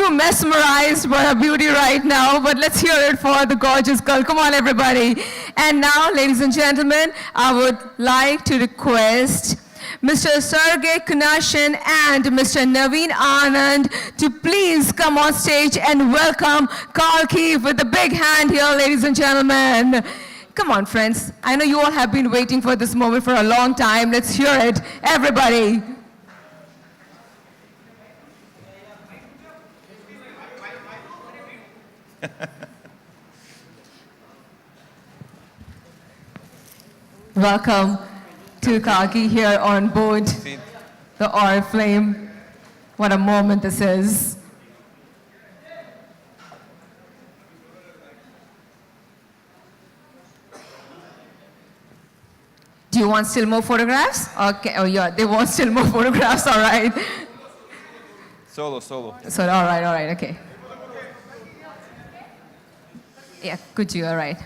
too mesmerized by her beauty right now, but let's hear it for the gorgeous girl. Come on, everybody. And now, ladies and gentlemen, I would like to request Mr. Sergey Koechlin and Mr. Naveen Anand to please come on stage and welcome Kalki with a big hand here, ladies and gentlemen. Come on, friends. I know you all have been waiting for this moment for a long time. Let's hear it, everybody. Welcome to Kalki here on board the Oriflame. What a moment this is. Do you want still more photographs? Okay, oh yeah, they want still more photographs, all right. Solo. So, all right, okay. Yeah, could you, all right.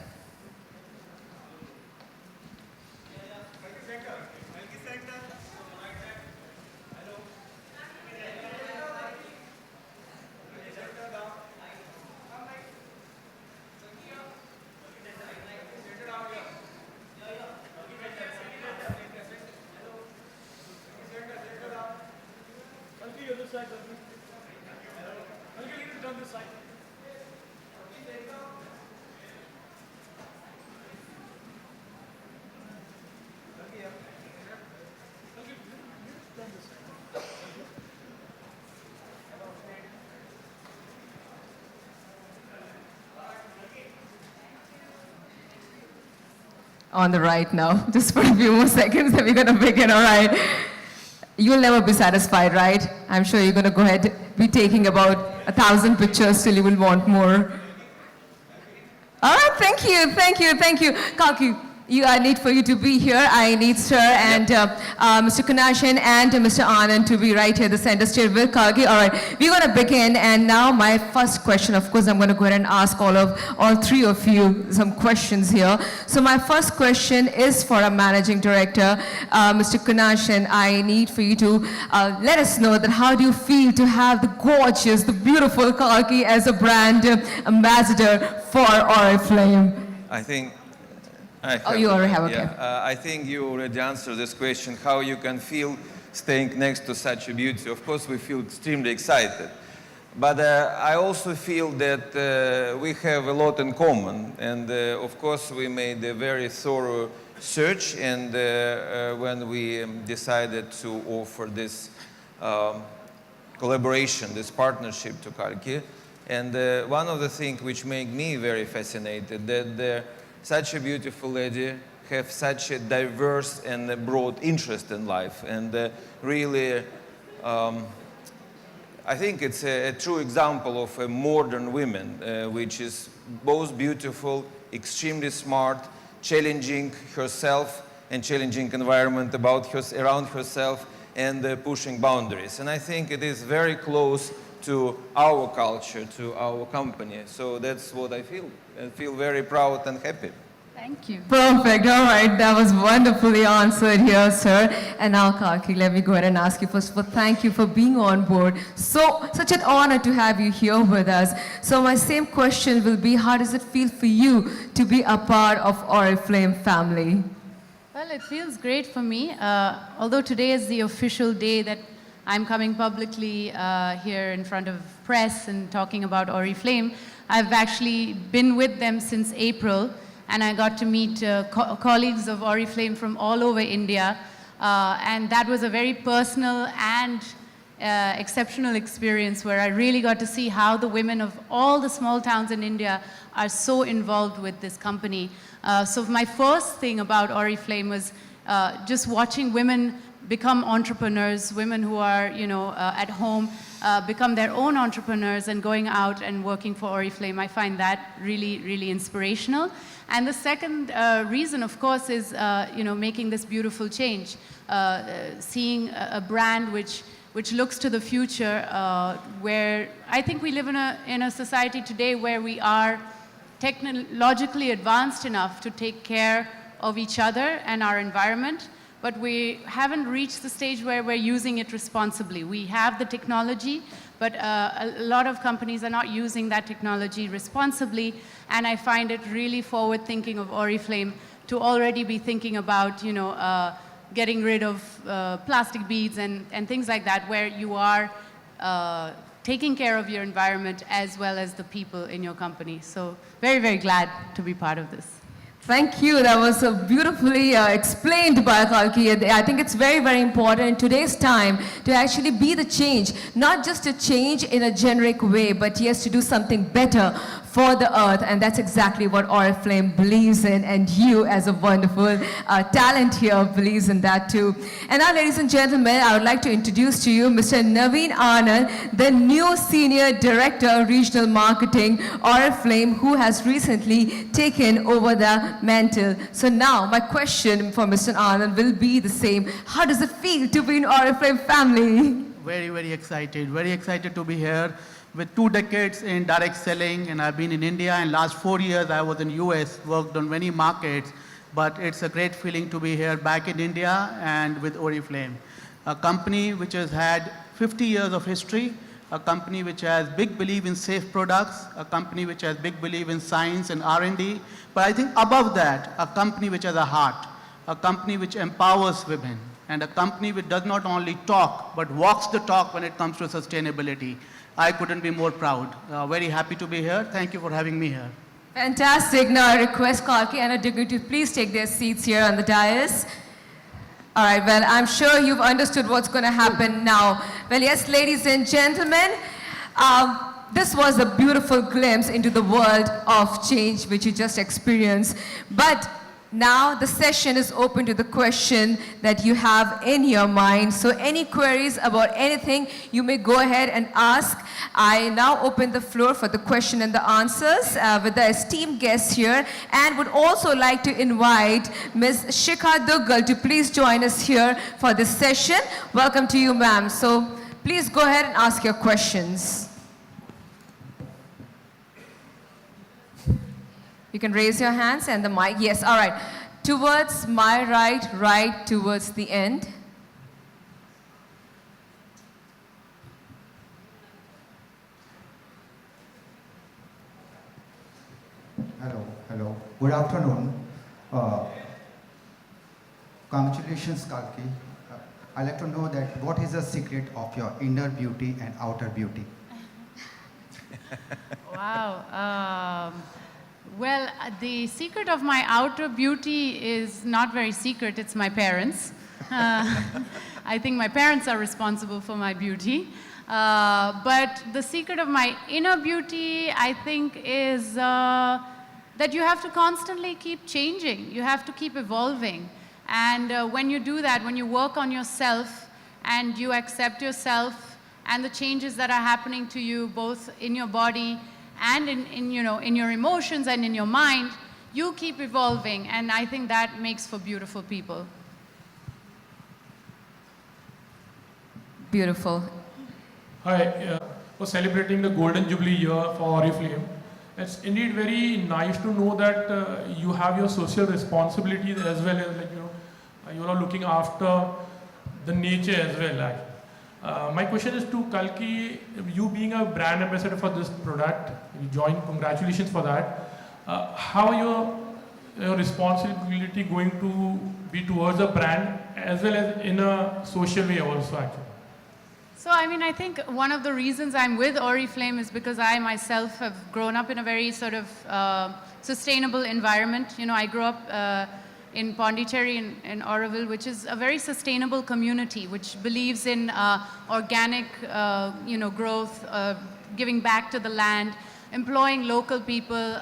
On the right now, just for a few more seconds, then we're going to begin, all right? You'll never be satisfied, right? I'm sure you're going to go ahead, be taking about 1,000 pictures till you will want more. All right, thank you. Kalki, I need for you to be here. I need Sir and Mr. Koechlin and Mr. Anand to be right here, the center stage with Kalki. All right, we're going to begin. And now my first question, of course, I'm going to go ahead and ask all three of you some questions here. So my first question is for our managing director, Mr. Koechlin. I need for you to let us know that how do you feel to have the gorgeous, the beautiful Kalki as a brand ambassador for Oriflame? You already have, okay. Yeah, I think you already answered this question, how you can feel staying next to such a beauty. Of course, we feel extremely excited. But I also feel that we have a lot in common. And of course, we made a very thorough search. And when we decided to offer this collaboration, this partnership to Kalki, and one of the things which made me very fascinated, that such a beautiful lady have such a diverse and broad interest in life. And really, I think it's a true example of a modern woman, which is both beautiful, extremely smart, challenging herself and challenging environment around herself, and pushing boundaries. And I think it is very close to our culture, to our company. So that's what I feel. I feel very proud and happy. Thank you. Perfect. All right. That was wonderfully answered here, sir. And now, Kalki, let me go ahead and ask you first of all, thank you for being on board. Such an honor to have you here with us. So my same question will be, how does it feel for you to be a part of Oriflame family? Well, it feels great for me. Although today is the official day that I'm coming publicly here in front of press and talking about Oriflame, I've actually been with them since April, and I got to meet colleagues of Oriflame from all over India, and that was a very personal and exceptional experience where I really got to see how the women of all the small towns in India are so involved with this company. So my first thing about Oriflame was just watching women become entrepreneurs, women who are, at home, become their own entrepreneurs and going out and working for Oriflame. I find that really, really inspirational. And the second reason, of course, is, making this beautiful change, seeing a brand which looks to the future, where I think we live in a society today where we are technologically advanced enough to take care of each other and our environment, but we haven't reached the stage where we're using it responsibly. We have the technology, but a lot of companies are not using that technology responsibly, and I find it really forward-thinking of Oriflame to already be thinking about, getting rid of plastic beads and things like that, where you are taking care of your environment as well as the people in your company. So very, very glad to be part of this. Thank you. That was so beautifully explained by Kalki. I think it's very, very important in today's time to actually be the change, not just a change in a generic way, but yes, to do something better for the earth, and that's exactly what Oriflame believes in, and you as a wonderful talent here believes in that too. And now, ladies and gentlemen, I would like to introduce to you Mr. Naveen Anand, the new Senior Director, Regional Marketing, Oriflame, who has recently taken over the mantle. So now, my question for Mr. Anand will be the same. How does it feel to be in Oriflame family? Very, very excited to be here. With 2 decades in direct selling, and I've been in India, and last 4 years I was in US, worked on many markets, but it's a great feeling to be here back in India and with Oriflame, a company which has had 50 years of history, a company which has big belief in safe products, a company which has big belief in science and R&D, but I think above that, a company which has a heart, a company which empowers women, and a company which does not only talk, but walks the talk when it comes to sustainability. I couldn't be more proud. Very happy to be here. Thank you for having me here. Fantastic. Now I request Kalki and Adigri to please take their seats here on the dais. All right, well, I'm sure you've understood what's going to happen now. Well, yes, ladies and gentlemen, this was a beautiful glimpse into the world of change which you just experienced. But now the session is open to the question that you have in your mind. So any queries about anything, you may go ahead and ask. I now open the floor for the question and the answers with the esteemed guests here, and would also like to invite Ms. Shikha Duggal to please join us here for this session. Welcome to you, ma'am. So please go ahead and ask your questions. You can raise your hands and the mic. Yes, all right. Towards my right, right towards the end. Hello. Good afternoon. Congratulations, Kalki. I'd like to know that what is the secret of your inner beauty and outer beauty? Wow. Well, the secret of my outer beauty is not very secret. It's my parents. I think my parents are responsible for my beauty. But the secret of my inner beauty, I think, is that you have to constantly keep changing. You have to keep evolving. And when you do that, when you work on yourself and you accept yourself and the changes that are happening to you, both in your body and in your emotions and in your mind, you keep evolving, and I think that makes for beautiful people. Beautiful. Hi, for celebrating the Golden Jubilee year for Oriflame. It's indeed very nice to know that you have your social responsibilities as well as you are looking after the nature as well. My question is to Kalki, you being a brand ambassador for this product, you joined, congratulations for that. How your responsibility going to be towards a brand as well as in a social way also actually? So, I think one of the reasons I'm with Oriflame is because I myself have grown up in a very sort of sustainable environment. I grew up in Pondicherry in Oroville, which is a very sustainable community, which believes in organic, growth, giving back to the land, employing local people.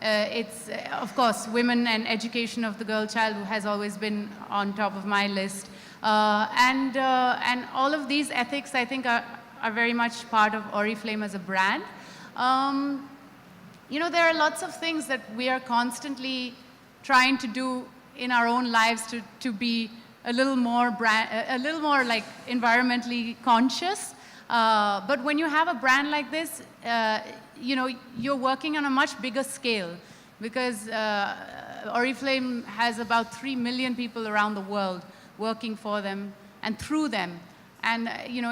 It's, of course, women and education of the girl child, who has always been on top of my list. And all of these ethics, I think, are very much part of Oriflame as a brand. There are lots of things that we are constantly trying to do in our own lives to be a little more like environmentally conscious. But when you have a brand like this, you're working on a much bigger scale, because Oriflame has about 3 million people around the world working for them and through them. And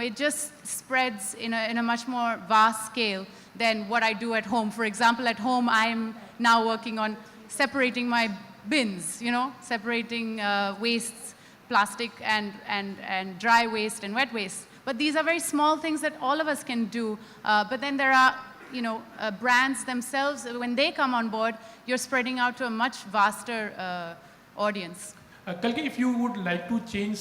it just spreads in a much more vast scale than what I do at home. For example, at home, I'm now working on separating my bins, separating wastes, plastic and dry waste and wet waste. But these are very small things that all of us can do. But then there are, brands themselves, when they come on board, you're spreading out to a much vaster audience. Kalki, if you would like to change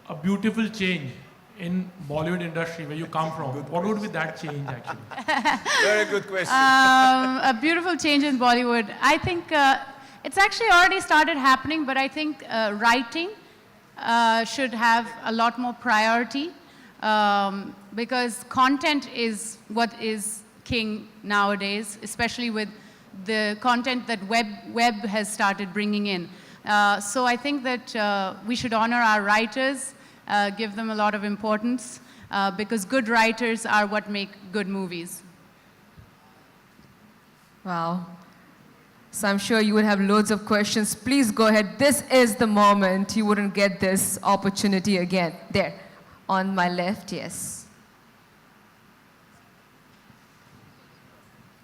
a beautiful change in Bollywood industry where you come from, what would be that change actually? Very good question. A beautiful change in Bollywood. I think it's actually already started happening, but I think writing should have a lot more priority because content is what is king nowadays, especially with the content that web has started bringing in. So I think that we should honor our writers, give them a lot of importance, because good writers are what make good movies. Wow. So I'm sure you would have loads of questions. Please go ahead. This is the moment. You wouldn't get this opportunity again. There, on my left, yes.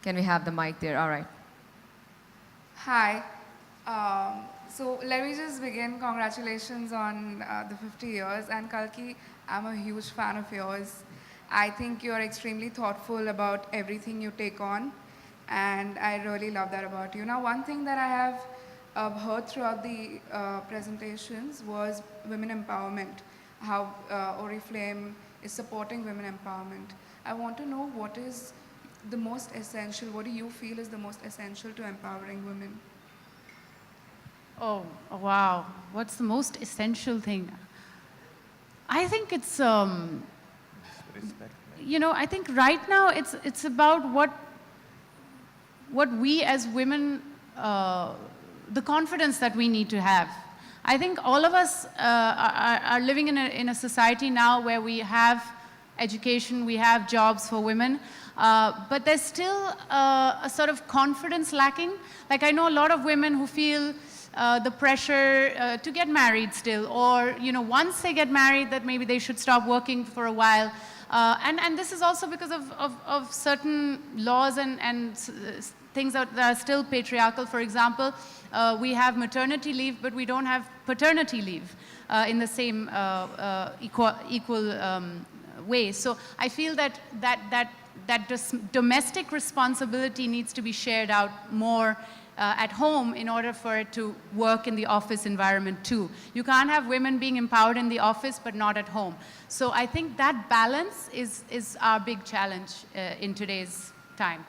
Can we have the mic there? All right. Hi. So let me just begin. Congratulations on the 50 years. And Kalki, I'm a huge fan of yours. I think you're extremely thoughtful about everything you take on. And I really love that about you. Now, one thing that I have heard throughout the presentations was women empowerment, how Oriflame is supporting women empowerment. I want to know what is the most essential, what do you feel is the most essential to empowering women? Oh, wow. What's the most essential thing? I think it's, I think right now it's about what we as women, the confidence that we need to have. I think all of us are living in a society now where we have education, we have jobs for women, but there's still a sort of confidence lacking. Like I know a lot of women who feel the pressure to get married still, or once they get married that maybe they should stop working for a while. And this is also because of certain laws and things that are still patriarchal. For example, we have maternity leave, but we don't have paternity leave in the same equal way. So I feel that domestic responsibility needs to be shared out more at home in order for it to work in the office environment too. You can't have women being empowered in the office but not at home. So I think that balance is our big challenge in today's time.